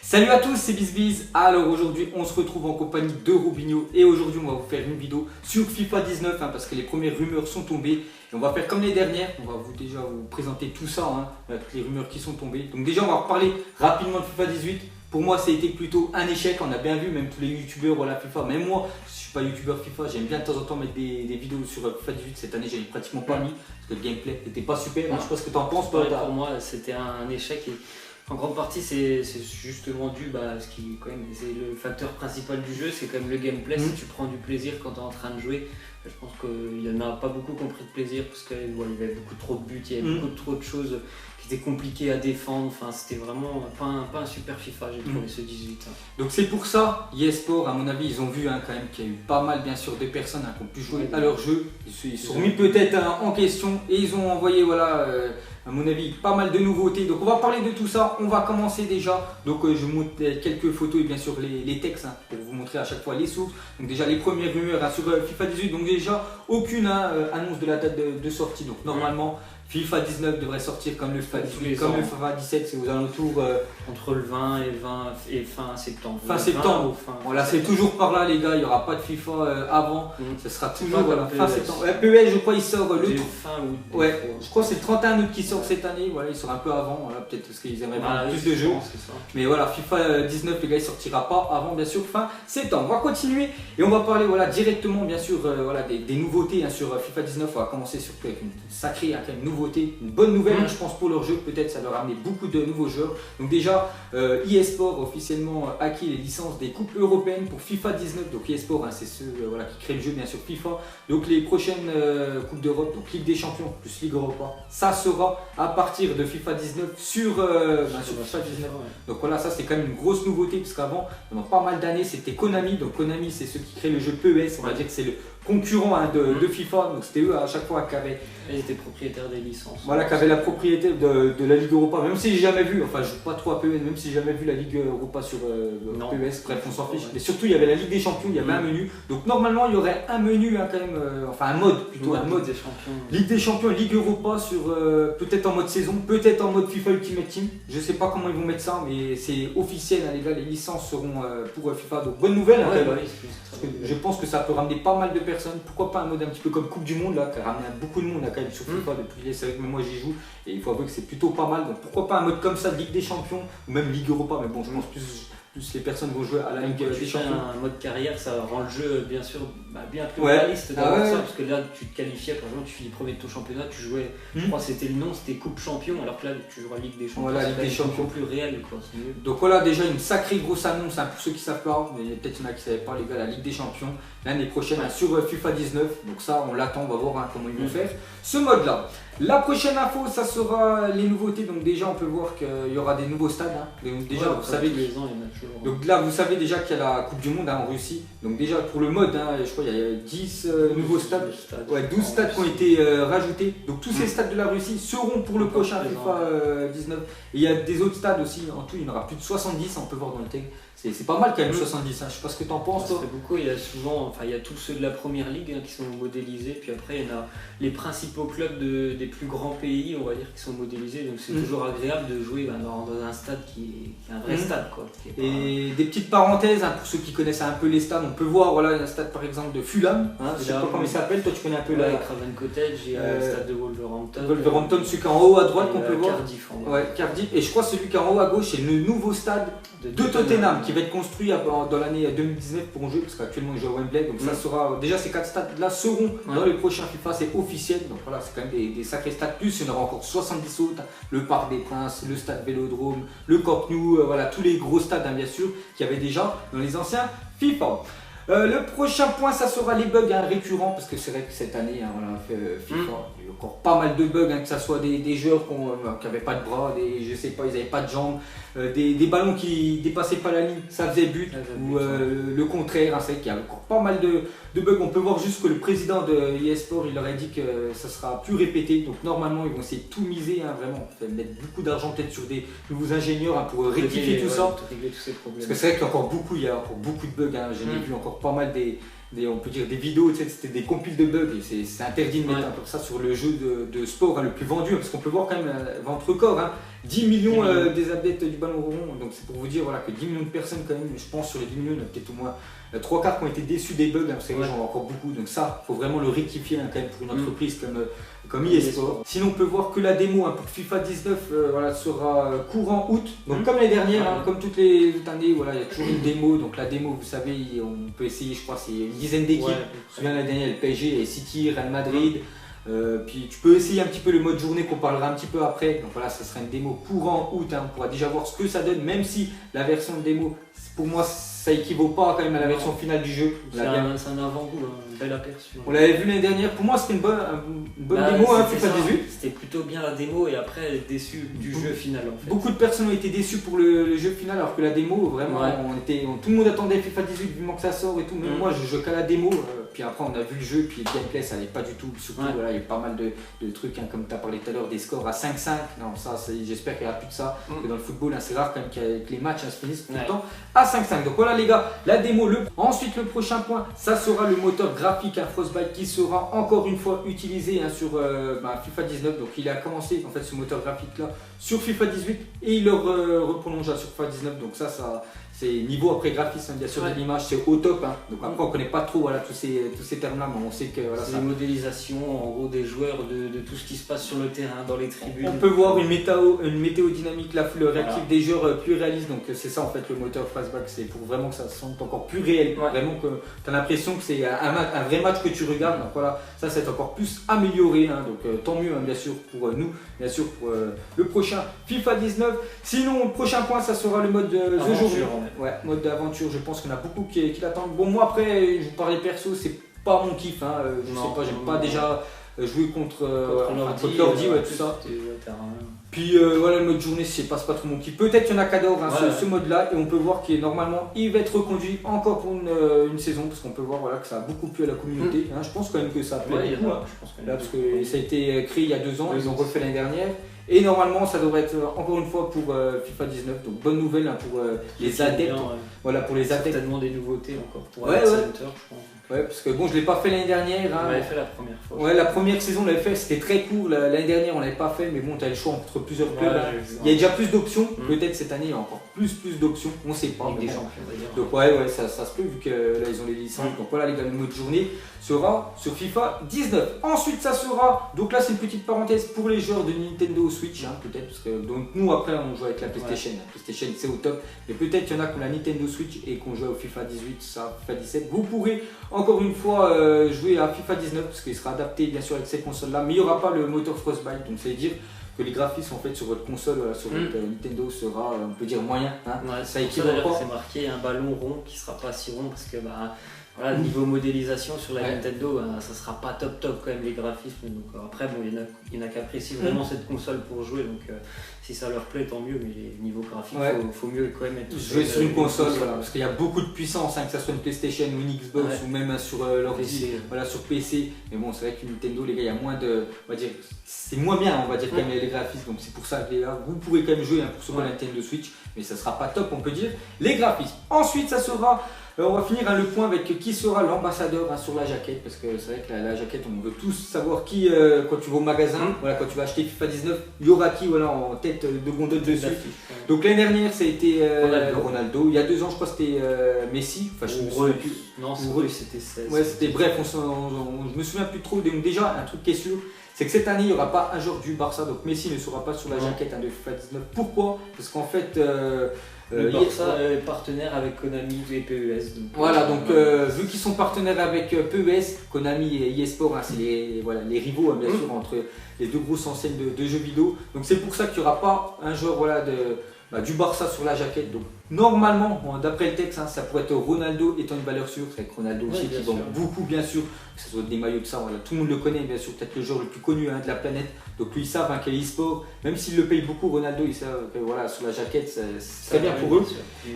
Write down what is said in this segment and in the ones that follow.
Salut à tous, c'est BizBiz. Alors aujourd'hui on se retrouve en compagnie de Robinho et aujourd'hui on va vous faire une vidéo sur FIFA 19 parce que les premières rumeurs sont tombées et on va faire comme les dernières, on va déjà vous présenter tout ça, toutes les rumeurs qui sont tombées. Donc déjà on va reparler rapidement de FIFA 18. Pour moi ça a été plutôt un échec, on a bien vu, même tous les youtubeurs FIFA, même moi je suis pas youtubeur FIFA, j'aime bien de temps en temps mettre des vidéos sur FIFA 18. Cette année j'avais pratiquement pas mis parce que le gameplay n'était pas super. Je sais pas ce que tu en penses. Pour moi c'était un échec et en grande partie c'est justement dû ce qui quand même c'est le facteur principal du jeu, c'est quand même le gameplay. Si tu prends du plaisir quand tu es en train de jouer, je pense qu'il n'y en a pas beaucoup qui ont pris de plaisir parce qu'il y avait beaucoup trop de buts, il y avait beaucoup trop de choses qui étaient compliquées à défendre. Enfin, c'était vraiment pas un super FIFA, j'ai trouvé ce 18. Donc c'est pour ça, eSport, à mon avis, ils ont vu quand même qu'il y a eu pas mal bien sûr de personnes qui ont pu jouer à leur jeu. Ils se sont remis peut-être en question et ils ont envoyé à mon avis pas mal de nouveautés. Donc on va parler de tout ça, on va commencer déjà. Donc je vous montre quelques photos et bien sûr les textes pour vous montrer à chaque fois les sources. Donc déjà les premières rumeurs sur FIFA 18, donc déjà aucune annonce de la date de sortie. Donc normalement FIFA 19 devrait sortir comme le FIFA 18, comme le FIFA 17, c'est aux alentours entre le 20 et fin septembre. Fin septembre. Voilà, c'est toujours par là les gars, il n'y aura pas de FIFA avant, ce sera toujours fin septembre. PES je crois il sort le fin août. Ouais, je crois que c'est le 31 août qui sort cette année, voilà, il sort un peu avant, peut-être parce qu'ils aimeraient plus de jeux. Mais voilà, FIFA 19 les gars il sortira pas avant bien sûr fin septembre. On va continuer et on va parler directement bien sûr des nouveautés sur FIFA 19. On va commencer sur une sacrée nouveauté, une bonne nouvelle je pense pour leur jeu, peut-être ça leur a amené beaucoup de nouveaux joueurs. Donc déjà eSport officiellement acquis les licences des coupes européennes pour FIFA 19. Donc eSport c'est ceux qui créent le jeu bien sûr FIFA. Donc les prochaines coupes d'Europe, donc Ligue des Champions plus Ligue Europa, ça sera à partir de FIFA 19 sur FIFA 19. Donc voilà, ça c'est quand même une grosse nouveauté parce qu'avant pendant pas mal d'années c'était Konami. Donc Konami c'est ceux qui créent le jeu PES, on va dire que c'est le concurrent de FIFA, donc c'était eux à chaque fois qui avaient. Ils étaient propriétaires des licences. Voilà, qui avaient la propriété de la Ligue Europa, même si j'ai jamais vu, enfin je joue pas trop à PES, même si j'ai jamais vu la Ligue Europa sur PES, bref on s'en fiche. Mais surtout il y avait la Ligue des Champions, il y avait un menu, donc normalement il y aurait un menu quand même, enfin un mode plutôt, un mode des champions. Ligue des Champions, Ligue Europa sur peut-être en mode saison, peut-être en mode FIFA Ultimate Team, je sais pas comment ils vont mettre ça, mais c'est officiel les gars, les licences seront pour FIFA, donc bonne nouvelle. Je pense que ça peut ramener pas mal de personnes. Pourquoi pas un mode un petit peu comme Coupe du Monde qui a ramené beaucoup de monde quand même sur FIFA depuis. C'est vrai que même moi j'y joue et il faut avouer que c'est plutôt pas mal. Donc pourquoi pas un mode comme ça de Ligue des Champions ou même Ligue Europa, mais bon je pense plus les personnes vont jouer à la Ligue des Champions. Un mode carrière, ça rend le jeu bien sûr bien plus réaliste d'avoir ça, parce que là tu te qualifiais, par exemple tu finis premier de ton championnat, tu jouais, je crois que c'était le nom, c'était Coupe Champion, alors que là tu joueras Ligue des Champions, Ligue des Champions plus réel quoi. Donc voilà déjà une sacrée grosse annonce pour ceux qui savent pas, mais peut-être il y en a qui ne savaient pas les gars, la Ligue des Champions l'année prochaine sur FIFA 19, donc ça on l'attend, on va voir comment ils vont faire ce mode là. La prochaine info ça sera les nouveautés, donc déjà on peut voir qu'il y aura des nouveaux stades, donc déjà vous savez les ans, il y en a toujours. Donc là vous savez déjà qu'il y a la Coupe du Monde en Russie, donc déjà pour le mode je crois qu'il y a 10 nouveaux stades, 12 stades qui ont été rajoutés, donc tous ces stades de la Russie seront pour le prochain FIFA 19, et il y a des autres stades aussi, en tout il y en aura plus de 70, on peut voir dans le tag. C'est pas mal quand même 70, je sais pas ce que t'en penses toi. Ça fait beaucoup, il y a souvent, il y a tous ceux de la première ligue qui sont modélisés, puis après il y en a les principaux clubs des plus grands pays, on va dire, qui sont modélisés, donc c'est toujours agréable de jouer dans un stade qui est un vrai stade quoi. Et des petites parenthèses pour ceux qui connaissent un peu les stades, on peut voir un stade par exemple de Fulham, je sais pas comment il s'appelle, toi tu connais un peu Craven Cottage, il y a le stade de Wolverhampton. Wolverhampton, celui qui est en haut à droite qu'on peut voir. Cardiff. Cardiff, et je crois celui qui est en haut à gauche c'est le nouveau stade de Tottenham qui va être construit dans l'année 2019 pour un jeu, parce qu'actuellement il joue à Wembley, donc ça sera déjà ces 4 stades là seront dans les prochains FIFA, c'est officiel, donc voilà c'est quand même des sacrés stades, plus il y en aura encore 70 autres, le Parc des Princes, le stade Vélodrome, le Camp Nou, voilà tous les gros stades bien sûr qu'il y avait déjà dans les anciens FIFA. Le prochain point ça sera les bugs récurrents, parce que c'est vrai que cette année FIFA, il y a encore pas mal de bugs, que ce soit des joueurs qui n'avaient pas de bras, je sais pas, ils n'avaient pas de jambes, des ballons qui dépassaient pas la ligne, ça faisait but, ou le contraire, c'est vrai qu'il y a encore pas mal de bugs. On peut voir juste que le président de eSport il leur a dit que ça sera plus répété, donc normalement ils vont essayer de tout miser, vraiment, mettre beaucoup d'argent peut-être sur des nouveaux ingénieurs pour rectifier tout ça, parce que c'est vrai qu'il y a encore beaucoup de bugs, j'en ai vu encore pas mal on peut dire des vidéos, c'était des compiles de bugs, et c'est interdit de mettre ça sur le jeu de sport le plus vendu, parce qu'on peut voir quand même ventre record, 10 millions des adeptes du ballon rond, donc c'est pour vous dire voilà, que 10 millions de personnes quand même, je pense sur les 10 millions, il y en a peut-être au moins 3/4 qui ont été déçus des bugs, parce que les gens ont encore beaucoup, donc ça, il faut vraiment le rectifier quand même pour une entreprise comme eSport. Sinon on peut voir que la démo pour FIFA 19 voilà, sera courant août, donc comme l'année dernière, comme toutes les autres années, voilà, il y a toujours une démo, donc la démo vous savez, on peut essayer, je crois c'est une dizaine d'équipes, je me souviens l'année dernière, le PSG, et City, Real Madrid. Puis tu peux essayer un petit peu le mode journée qu'on parlera un petit peu après. Donc voilà, ça sera une démo courant août. On pourra déjà voir ce que ça donne, même si la version de démo, pour moi, ça équivaut pas quand même à la version finale du jeu. C'est un avant-goût, un bel aperçu. On l'avait vu l'année dernière. Pour moi, c'était une bonne démo, FIFA 18. C'était plutôt bien la démo et après déçu du jeu final en fait. Beaucoup de personnes ont été déçues pour le jeu final, alors que la démo, vraiment, tout le monde attendait FIFA 18 vivement que ça sort et tout. Même moi, je joue qu'à la démo. Puis après, on a vu le jeu, puis le gameplay, ça n'allait pas du tout. Surtout, voilà, il y a pas mal de trucs, comme tu as parlé tout à l'heure, des scores à 5-5. Non, ça, j'espère qu'il n'y aura plus de ça. Parce que dans le football, c'est rare quand même que les matchs se finissent tout le temps à 5-5. Donc voilà, les gars, la démo. Ensuite, le prochain point, ça sera le moteur graphique Frostbite qui sera encore une fois utilisé sur FIFA 19. Donc il a commencé en fait ce moteur graphique là sur FIFA 18 et il le reprolongea sur FIFA 19. Donc ça c'est niveau après graphisme bien sûr de l'image, c'est au top. Donc après on connaît pas trop voilà, tous ces termes là, mais on sait que voilà, c'est des modélisations en gros des joueurs, de tout ce qui se passe sur le terrain, dans les tribunes. On peut voir une météo dynamique, la flux réactif des joueurs plus réaliste. Donc c'est ça en fait le moteur Frostbite, c'est pour vraiment que ça se sente encore plus réel, vraiment que tu as l'impression que c'est un vrai match que tu regardes. Donc voilà, ça c'est encore plus amélioré, donc tant mieux bien sûr pour nous, bien sûr pour le prochain FIFA 19. Sinon le prochain point ça sera le mode The Journée. Mode d'aventure, je pense qu'il y en a beaucoup qui l'attendent. Bon moi après je vous parlais perso, c'est pas mon kiff, je sais pas, j'aime pas déjà jouer contre l'ordi, tout ça. Puis voilà, le mode journée, c'est pas trop mon kiff. Peut-être qu'il y en a qui adorent ce mode-là, et on peut voir qu'il normalement il va être reconduit encore pour une saison, parce qu'on peut voir voilà, que ça a beaucoup plu à la communauté. Je pense quand même que ça a plu beaucoup, parce que ça a été créé il y a 2 ans, ils ont refait l'année dernière. Et normalement, ça devrait être encore une fois pour FIFA 19. Donc bonne nouvelle pour les adeptes. Voilà, pour les adeptes. Certainement des nouveautés encore pour les amateurs, je pense. Ouais, parce que bon, je l'ai pas fait l'année dernière. On l'avait fait la première fois. Ouais, la première saison, on l'avait fait, c'était très court. L'année dernière, on l'avait pas fait, mais bon, tu as le choix entre plusieurs clubs. Il y a déjà plus d'options. Peut-être cette année, il y a encore plus d'options. On sait pas. Avec des champions d'ailleurs. Donc ouais, ça se peut vu que là, ils ont les licences. Donc voilà, les gars, le mode journée sera sur FIFA 19. Ensuite, ça sera, donc là, c'est une petite parenthèse pour les joueurs de Nintendo Switch, peut-être, parce que donc nous, après, on joue avec la PlayStation. La PlayStation, c'est au top. Mais peut-être qu'il y en a qui ont la Nintendo Switch et qu'on joue au FIFA 18, ça, FIFA 17. Vous pourrez encore une fois jouer à FIFA 19 parce qu'il sera adapté bien sûr avec cette console là, mais il n'y aura pas le moteur Frostbite, donc ça veut dire que les graphismes en fait sur votre console, sur votre Nintendo sera, on peut dire moyen. Ça équivaut pas. C'est marqué un ballon rond qui sera pas si rond parce que voilà, niveau modélisation sur la Nintendo, ça sera pas top quand même les graphismes. Donc après bon, il y en a qui apprécient vraiment cette console pour jouer, donc si ça leur plaît tant mieux, mais les niveaux graphiques, faut mieux quand même être jouer sur une console, voilà, parce qu'il y a beaucoup de puissance, que ce soit une PlayStation ou une Xbox ou même sur l'ordi, voilà, sur PC. Mais bon, c'est vrai que Nintendo, les gars, il y a moins de, on va dire, c'est moins bien, on va dire quand même les graphismes. Donc c'est pour ça que les gars, vous pourrez quand même jouer pour ce la Nintendo Switch, mais ça sera pas top, on peut dire, les graphismes. Ensuite, ça sera on va finir le point avec qui sera l'ambassadeur sur la jaquette, parce que c'est vrai que la jaquette, on veut tous savoir qui, quand tu vas au magasin, voilà, quand tu vas acheter FIFA 19, il y aura qui voilà, en tête de gondole dessus. Donc l'année dernière, ça a été Ronaldo. Il y a 2 ans, je crois que c'était Messi. Enfin, je me souviens plus. Non, c'était 16. Ouais, c'était bref, je me souviens plus trop. Donc déjà, un truc qui est sûr, c'est que cette année, il n'y aura pas un joueur du Barça, donc Messi ne sera pas sur la jaquette de FIFA 19. Pourquoi? Parce qu'en fait, le Barça est partenaire avec Konami et PES. Donc voilà, donc vu qu'ils sont partenaires avec PES, Konami et eSport, c'est les rivaux bien sûr entre les 2 grosses enseignes de jeux vidéo. Donc c'est pour ça qu'il n'y aura pas un joueur du Barça sur la jaquette. Donc normalement, d'après le texte, ça pourrait être Ronaldo étant une valeur sûre. C'est avec Ronaldo aussi qui vend beaucoup bien sûr, que ce soit des maillots de ça, voilà, tout le monde le connaît bien sûr, peut-être le joueur le plus connu de la planète. Donc lui ils savent qu'il y a e-sport, même s'ils le payent beaucoup, Ronaldo ils savent que voilà, sur la jaquette c'est très bien pour eux.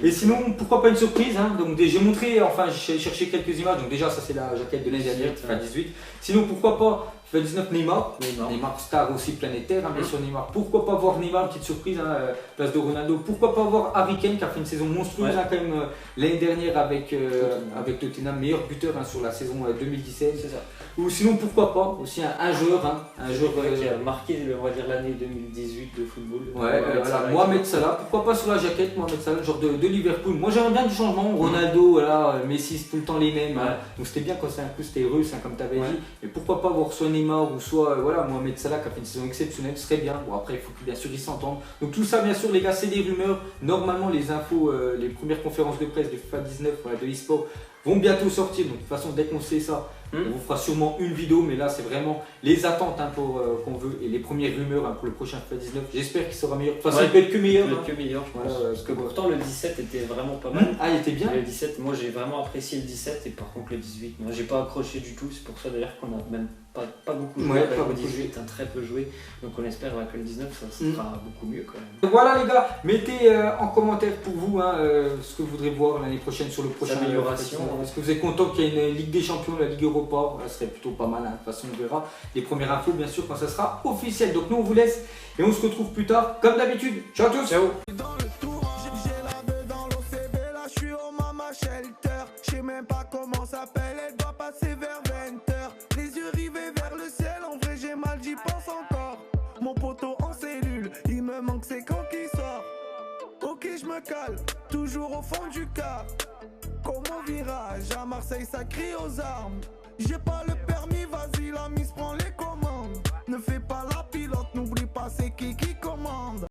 Et sinon pourquoi pas une surprise, donc j'ai montré, enfin j'ai cherché quelques images, donc déjà ça c'est la jaquette de l'année dernière, FIFA 18. Sinon pourquoi pas FIFA 19 Neymar, star aussi planétaire, bien sûr Neymar. Pourquoi pas voir Neymar, petite surprise, place de Ronaldo. Pourquoi pas voir Harry Kane qui a fait une saison monstrueuse quand même l'année dernière avec Tottenham, meilleur buteur sur la saison 2017. C'est ça. Ou sinon pourquoi pas aussi un joueur qui a marqué, on va dire, l'année 2018 de football. Mohamed Salah, pourquoi pas sur la jaquette, Mohamed Salah, genre de Liverpool. Moi j'aimerais bien du changement, Ronaldo, Messi, c'est tout le temps les mêmes. Donc c'était bien quand c'est un coup, c'était russe, comme tu avais dit. Mais pourquoi pas voir soit Neymar ou soit Mohamed Salah qui a fait une saison exceptionnelle, ce serait bien. Bon après il faut que bien sûr ils s'entendent. Donc tout ça bien sûr les gars c'est des rumeurs. Normalement les infos, les premières conférences de presse de FIFA 19, de e-sport vont bientôt sortir. Donc de toute façon dès qu'on sait ça, on vous fera sûrement une vidéo, mais là c'est vraiment les attentes qu'on veut et les premières rumeurs pour le prochain FIFA 19. J'espère qu'il sera meilleur. De toute façon, il peut être que meilleur. Il peut être que meilleur, je pense. Parce que pourtant le 17 était vraiment pas mal. Ah, il était bien. Le 17, moi j'ai vraiment apprécié le 17 et par contre le 18, moi j'ai pas accroché du tout. C'est pour ça d'ailleurs qu'on a même pas beaucoup joué. Le 18, très peu joué. Donc on espère que le 19 ça sera beaucoup mieux quand même. Donc voilà les gars, mettez en commentaire pour vous ce que vous voudrez voir l'année prochaine sur le prochain amélioration. Est-ce que vous êtes content qu'il y ait une Ligue des Champions, la Ligue Europa? Ça serait plutôt pas mal, de toute façon on verra les premières infos bien sûr quand ça sera officiel. Donc nous on vous laisse et on se retrouve plus tard comme d'habitude. Ciao à tous. Ciao. Je sais même pas comment s'appelle, elle doit passer vers 20h. Les yeux rivés vers le ciel, en vrai j'ai mal, j'y pense encore. Mon poteau en cellule, il me manque c'est quand qu'il sort. Ok je me cale, toujours au fond du car. Comme au virage, à Marseille ça crie aux armes. J'ai pas le permis, vas-y la mise prend les commandes. Ne fais pas la pilote, n'oublie pas c'est qui